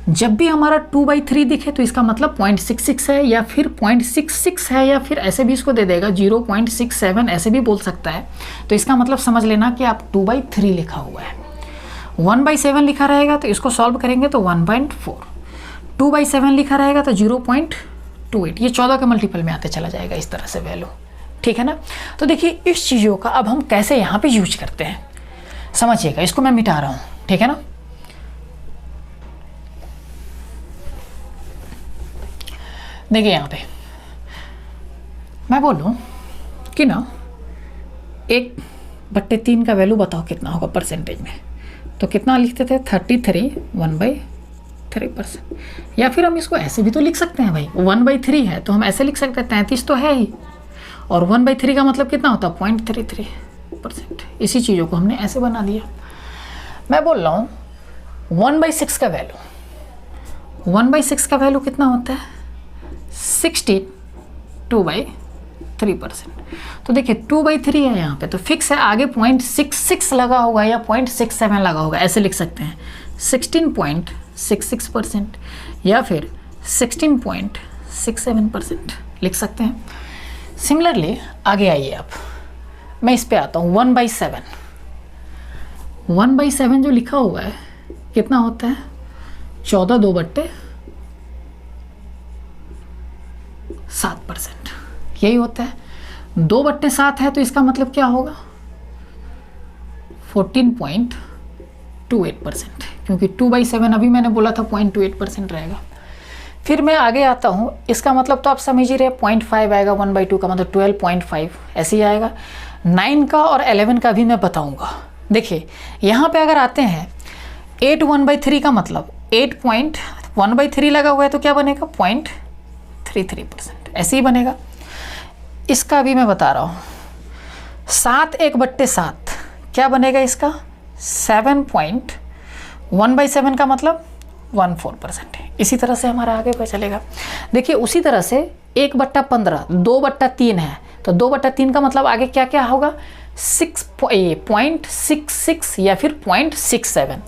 जब भी हमारा 2/3 दिखे तो इसका मतलब 0.66 है, या फिर 0.66 है, या फिर ऐसे भी इसको दे देगा 0.67, ऐसे भी बोल सकता है। तो इसका मतलब समझ लेना कि आप 2/3 लिखा हुआ है। 1/7 लिखा रहेगा तो इसको सॉल्व करेंगे तो 1.4, 2/7 लिखा रहेगा तो 0.28, ये 14 के मल्टीपल में आते चला जाएगा इस तरह से वैल्यू, ठीक है ना। तो देखिए इस चीज़ों का अब हम कैसे यहाँ पे यूज करते हैं समझिएगा, इसको मैं मिटा रहा हूँ, ठीक है ना। देखिए यहाँ पे मैं बोलूँ कि ना 1/3 का वैल्यू बताओ कितना होगा परसेंटेज में, तो कितना लिखते थे 33 1/3%, या फिर हम इसको ऐसे भी तो लिख सकते हैं भाई, 1/3 है तो हम ऐसे लिख सकते हैं 33 तो है ही, और 1/3 का मतलब कितना होता है 0.33%, इसी चीज़ों को हमने ऐसे बना दिया। मैं बोल रहा हूँ 1/6 का वैल्यू, 1/6 का वैल्यू कितना होता है 16 2/3%। तो देखिए 2/3 है यहाँ पे तो फिक्स है, आगे 0.66 लगा होगा या 0.67 लगा होगा, ऐसे लिख सकते हैं 16.66% या फिर 16.67% लिख सकते हैं। सिमिलरली आगे आइए आप, मैं इस पे आता हूँ 1/7। 1/7 जो लिखा हुआ है कितना होता है 14 2/7%, यही होता है। 2/7 है तो इसका मतलब क्या होगा 14.28%, क्योंकि 2/7 अभी मैंने बोला था 0.28% रहेगा। फिर मैं आगे आता हूँ, इसका मतलब तो आप समझ ही रहे 0.5 आएगा, 1/2 का मतलब 12.5 ऐसे ही आएगा। 9 का और 11 का भी मैं बताऊँगा। देखिए यहाँ पे अगर आते हैं 8 1/3 का मतलब 8.1/3 लगा हुआ है तो क्या बनेगा 0.33%, ऐसे ही बनेगा। इसका भी मैं बता रहा हूँ 7 1/7 क्या बनेगा इसका 7.1/7 का मतलब 14% है। इसी तरह से हमारा आगे पे चलेगा। देखिए उसी तरह से 1/15 2/3 है तो 2/3 का मतलब आगे क्या क्या होगा 0.66 या फिर 0.67।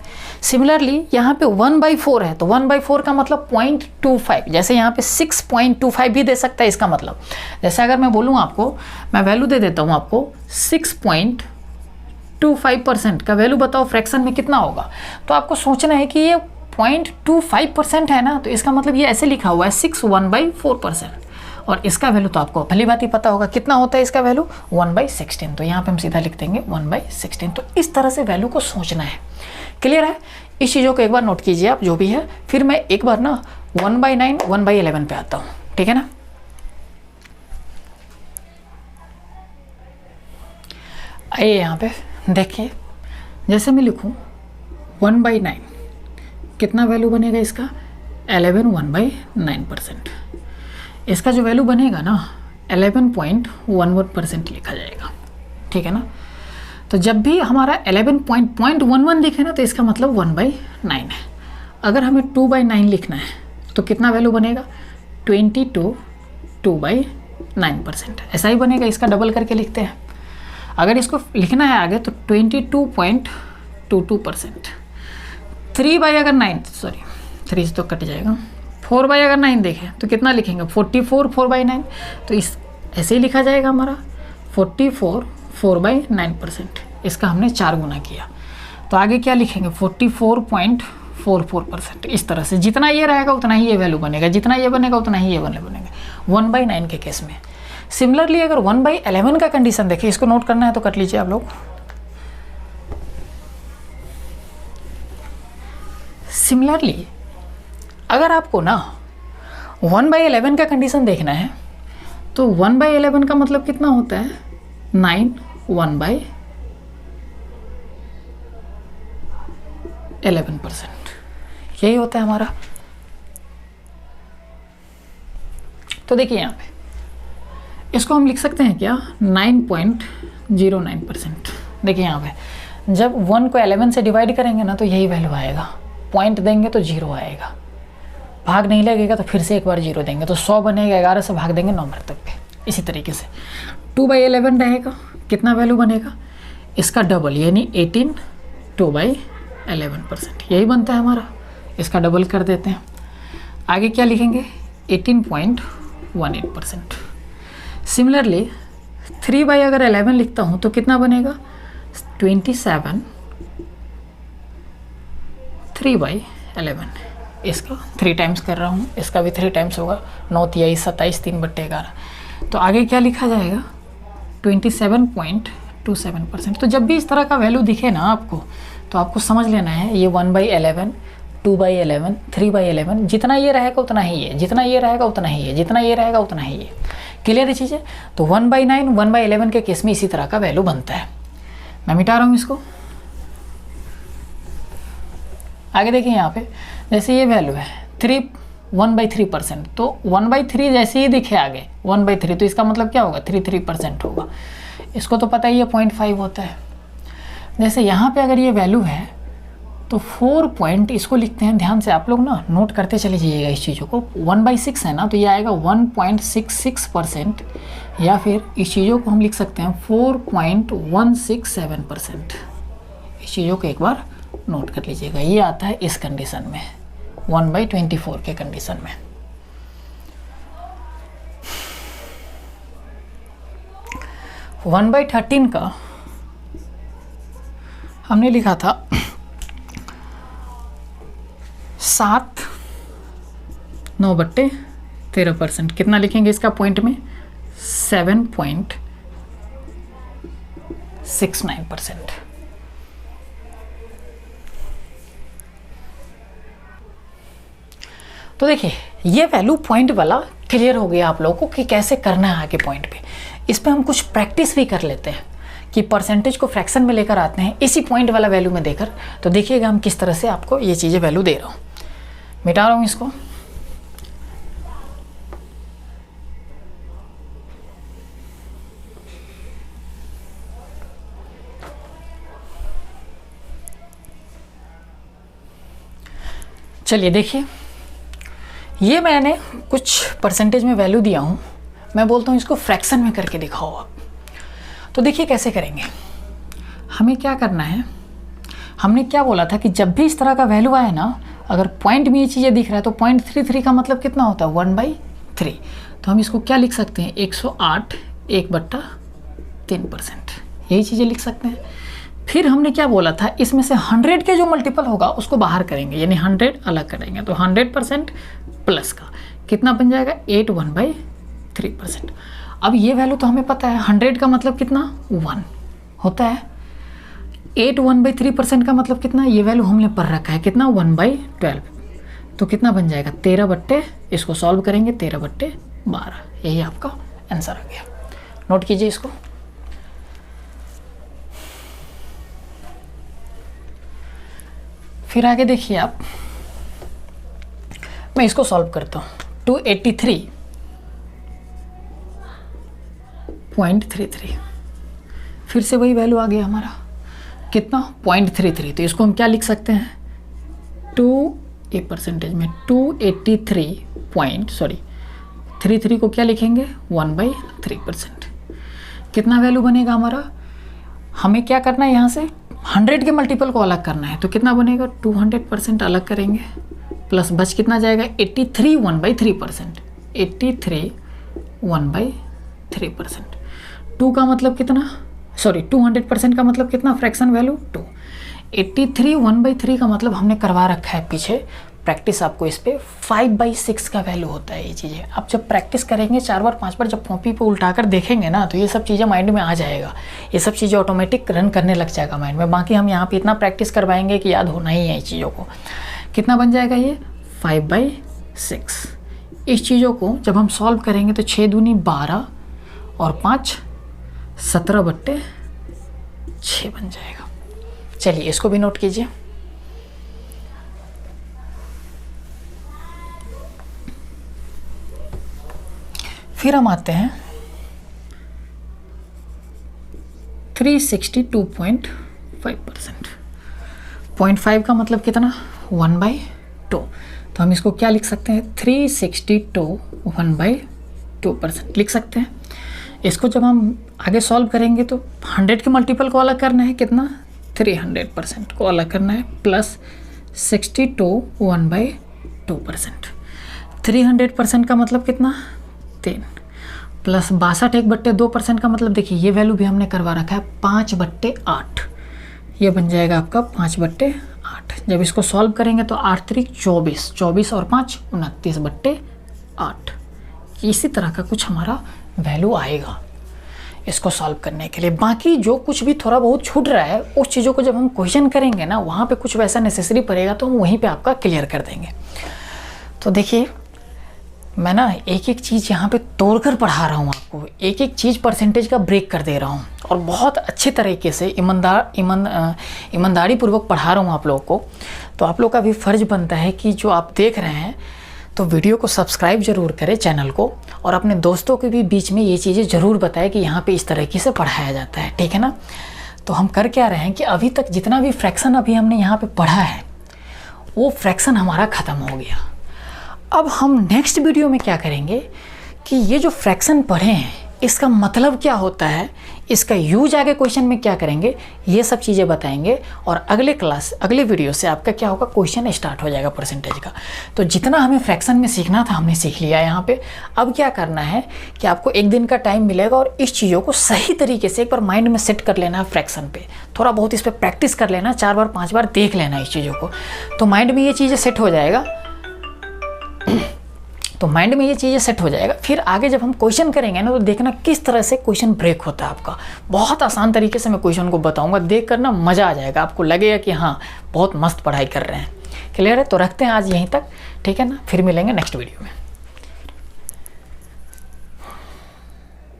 सिमिलरली यहाँ पे 1/4 है तो 1/4 का मतलब 0.25, जैसे यहाँ पे 6.25 भी दे सकता है। इसका मतलब जैसे अगर मैं बोलूँ आपको, मैं वैल्यू दे देता हूँ आपको 6.25% का वैल्यू बताओ फ्रैक्शन में कितना होगा, तो आपको सोचना है कि ये 0.25% है ना, तो इसका मतलब ये ऐसे लिखा हुआ है 6 1/4%, और इसका वैल्यू तो आपको भली बात ही पता होगा कितना होता है इसका वैल्यू 1/16। तो यहाँ पे हम सीधा लिख देंगे 1/16। तो इस तरह से वैल्यू को सोचना है। क्लियर है? इस चीज़ों को एक बार नोट कीजिए आप जो भी है। फिर मैं एक बार ना 1/9 1/11 पे आता हूँ, ठीक है ना। आइए यहाँ पे देखिए, जैसे मैं लिखूँ 1/9 कितना वैल्यू बनेगा इसका, 11 1/9%। इसका जो वैल्यू बनेगा ना 11.11% लिखा जाएगा, ठीक है ना। तो जब भी हमारा 11.11 दिखे ना तो इसका मतलब 1/9 है। अगर हमें 2/9 लिखना है तो कितना वैल्यू बनेगा, 22 2/9%। ऐसा ही बनेगा, इसका डबल करके लिखते हैं। अगर इसको लिखना है आगे तो 22.22%। 3 से तो कट जाएगा, 4 अगर 9 देखें तो कितना लिखेंगे, 44 4/9। तो इस ऐसे ही लिखा जाएगा हमारा 44 4/9%। इसका हमने 4 गुना किया, तो आगे क्या लिखेंगे 44.44%। इस तरह से जितना ये रहेगा उतना ही ये वैल्यू बनेगा, जितना ये बनेगा उतना ही ये वैल्यू बनेगा 1/9 के केस में। सिमिलरली अगर 1/11 का कंडीशन देखिए, इसको नोट करना है तो कर लीजिए आप लोग। सिमिलरली अगर आपको ना 1/11 का कंडीशन देखना है तो 1/11 का मतलब कितना होता है, 9 1/11%, यही होता है हमारा। तो देखिए यहाँ पे इसको हम लिख सकते हैं क्या, 9.09%। देखिए यहाँ पे जब 1 को 11 से डिवाइड करेंगे ना तो यही वैल्यू आएगा, पॉइंट देंगे तो 0 आएगा, भाग नहीं लगेगा तो फिर से एक बार 0 देंगे तो 100 बनेगा, 11 से भाग देंगे नंबर तक पे। इसी तरीके से 2/11 रहेगा, कितना वैल्यू बनेगा, इसका डबल यानी 18 2/11%, यही बनता है हमारा। इसका डबल कर देते हैं, आगे क्या लिखेंगे 18.18%। सिमिलरली 3/11 लिखता हूँ तो कितना बनेगा 27 3/11। इसका 3 टाइम्स कर रहा हूँ, इसका भी 3 टाइम्स होगा, 9 23 27 3/11। तो आगे क्या लिखा जाएगा 27.27%। तो जब भी इस तरह का वैल्यू दिखे ना आपको तो आपको समझ लेना है ये 1/11 2/11 3/11, जितना ये रहेगा उतना ही है, जितना ये रहेगा उतना ही है, जितना ये रहेगा उतना ही है। क्लियर है चीज़ें। तो 1/9 1/11 के केस में इसी तरह का वैल्यू बनता है। मैं मिटा रहा हूँ इसको। आगे देखिए यहाँ पे जैसे ये वैल्यू है 1/3%, तो 1/3 जैसे ही दिखे आगे 1/3 तो इसका मतलब क्या होगा 3% होगा। इसको तो पता ही है 0.5 होता है। जैसे यहाँ पे अगर ये वैल्यू है तो 4 पॉइंट इसको लिखते हैं, ध्यान से आप लोग ना नोट करते चले जाइएगा इस चीज़ों को। 1/6 है ना तो ये आएगा 1.66%, या फिर इस चीज़ों को हम लिख सकते हैं 4.167%। इस चीज़ों को एक बार नोट कर लीजिएगा, ये आता है इस कंडीशन में 1/24 के कंडीशन में। = 1/13 का हमने लिखा था 7/9/13%। कितना लिखेंगे इसका पॉइंट में 7.69%। तो देखिए ये वैल्यू पॉइंट वाला क्लियर हो गया आप लोगों को कि कैसे करना है आगे पॉइंट पे। इस पे हम कुछ प्रैक्टिस भी कर लेते हैं कि परसेंटेज को फ्रैक्शन में लेकर आते हैं इसी पॉइंट वाला वैल्यू में देकर। तो देखिएगा हम किस तरह से आपको ये चीज़ें वैल्यू दे रहा हूँ। मिटा रहा हूँ इसको। चलिए देखिए ये मैंने कुछ परसेंटेज में वैल्यू दिया हूँ, मैं बोलता हूँ इसको फ्रैक्शन में करके दिखाओ आप। तो देखिए कैसे करेंगे। हमें क्या करना है, हमने क्या बोला था कि जब भी इस तरह का वैल्यू आए ना, अगर पॉइंट में ये चीज़ें दिख रहा है तो 0.33 का मतलब कितना होता है 1/3। तो हम इसको क्या लिख सकते हैं 108 1/3%, यही चीज़ें लिख सकते हैं। फिर हमने क्या बोला था, इसमें से 100 के जो मल्टीपल होगा उसको बाहर करेंगे, यानी 100 अलग करेंगे। तो 100% प्लस का कितना बन जाएगा 8 1/3%। अब ये वैल्यू तो हमें पता है 100 का मतलब कितना 1 होता है, 8 1/3% का मतलब कितना, ये वैल्यू हमने पढ़ रखा है कितना 1/12। तो कितना बन जाएगा 13/, इसको सॉल्व करेंगे 13/12, यही आपका आंसर आ गया। नोट कीजिए इसको। फिर आगे देखिए आप, मैं इसको सॉल्व करता हूँ। 283.33, फिर से वही वैल्यू आ गया हमारा, कितना 0.33। तो इसको हम क्या लिख सकते हैं, 33 को क्या लिखेंगे 1/3%। कितना वैल्यू बनेगा हमारा, हमें क्या करना है यहाँ से 100 के मल्टीपल को अलग करना है, तो कितना बनेगा 200% अलग करेंगे, प्लस बच कितना जाएगा 83 1/3%, 83 1/3%। 2 का मतलब कितना, सॉरी 200% का मतलब कितना, फ्रैक्शन वैल्यू 2। 83 1/3 का मतलब हमने करवा रखा है पीछे प्रैक्टिस, आपको इस पर 5/6 का वैल्यू होता है ये चीज़ें। आप जब प्रैक्टिस करेंगे 4 बार 5 बार, जब कॉपी पे उल्टा कर देखेंगे ना, तो ये सब चीज़ें माइंड में आ जाएगा, ये सब चीज़ें ऑटोमेटिक रन करने लग जाएगा माइंड में। बाकी हम यहाँ पे इतना प्रैक्टिस करवाएंगे कि याद होना ही है इस चीज़ों को। कितना बन जाएगा ये 5/6। इस चीज़ों को जब हम सॉल्व करेंगे तो 6 दूनी 12 और 5 17/6 बन जाएगा। चलिए इसको भी नोट कीजिए। फिर हम आते हैं 362.5%। 0.5 का मतलब कितना 1/2, तो हम इसको क्या लिख सकते हैं 362 1/2% लिख सकते हैं। इसको जब हम आगे सॉल्व करेंगे तो 100 के मल्टीपल को अलग करना है, कितना 300% को अलग करना है, प्लस 62 1/2%। 300% का मतलब कितना 3, प्लस 62 1/2% का मतलब देखिए ये वैल्यू भी हमने करवा रखा है 5/8, ये बन जाएगा आपका 5/8। जब इसको सॉल्व करेंगे तो 8 3 24, 24 और 5 29/8। इसी तरह का कुछ हमारा वैल्यू आएगा इसको सॉल्व करने के लिए। बाकी जो कुछ भी थोड़ा बहुत छूट रहा है उस चीज़ों को जब हम क्वेश्चन करेंगे ना, वहाँ पे कुछ वैसा नेसेसरी पड़ेगा तो हम वहीं पे आपका क्लियर कर देंगे। तो देखिए मैं ना एक एक चीज़ यहाँ पे तोड़कर पढ़ा रहा हूँ आपको, एक एक चीज़ परसेंटेज का ब्रेक कर दे रहा हूँ और बहुत अच्छे तरीके से ईमानदारी पूर्वक पढ़ा रहा हूँ आप लोगों को। तो आप लोग का भी फ़र्ज़ बनता है कि जो आप देख रहे हैं तो वीडियो को सब्सक्राइब ज़रूर करें चैनल को, और अपने दोस्तों के भी बीच में ये चीज़ें ज़रूर बताएं कि यहाँ पे इस तरीके से पढ़ाया जाता है, ठीक है ना। तो हम कर क्या रहे हैं कि अभी तक जितना भी फ्रैक्शन अभी हमने यहाँ पे पढ़ा है वो फ्रैक्शन हमारा ख़त्म हो गया। अब हम नेक्स्ट वीडियो में क्या करेंगे कि ये जो फ्रैक्शन पढ़े हैं इसका मतलब क्या होता है, इसका यूज आगे क्वेश्चन में क्या करेंगे, ये सब चीज़ें बताएंगे। और अगले वीडियो से आपका क्या होगा, क्वेश्चन स्टार्ट हो जाएगा परसेंटेज का। तो जितना हमें फ्रैक्शन में सीखना था हमने सीख लिया यहाँ पे। अब क्या करना है कि आपको एक दिन का टाइम मिलेगा और इस चीज़ों को सही तरीके से एक बार माइंड में सेट कर लेना है। फ्रैक्शन पे थोड़ा बहुत इस पर प्रैक्टिस कर लेना, 4 बार 5 बार देख लेना इस चीज़ों को, तो माइंड में ये चीज़ें सेट हो जाएगा। तो माइंड में ये चीज़ें सेट हो जाएगा। फिर आगे जब हम क्वेश्चन करेंगे ना तो देखना किस तरह से क्वेश्चन ब्रेक होता है आपका। बहुत आसान तरीके से मैं क्वेश्चन को बताऊंगा, देख कर ना मज़ा आ जाएगा, आपको लगेगा कि हाँ बहुत मस्त पढ़ाई कर रहे हैं। क्लियर है? तो रखते हैं आज यहीं तक, ठीक है ना, फिर मिलेंगे नेक्स्ट वीडियो में।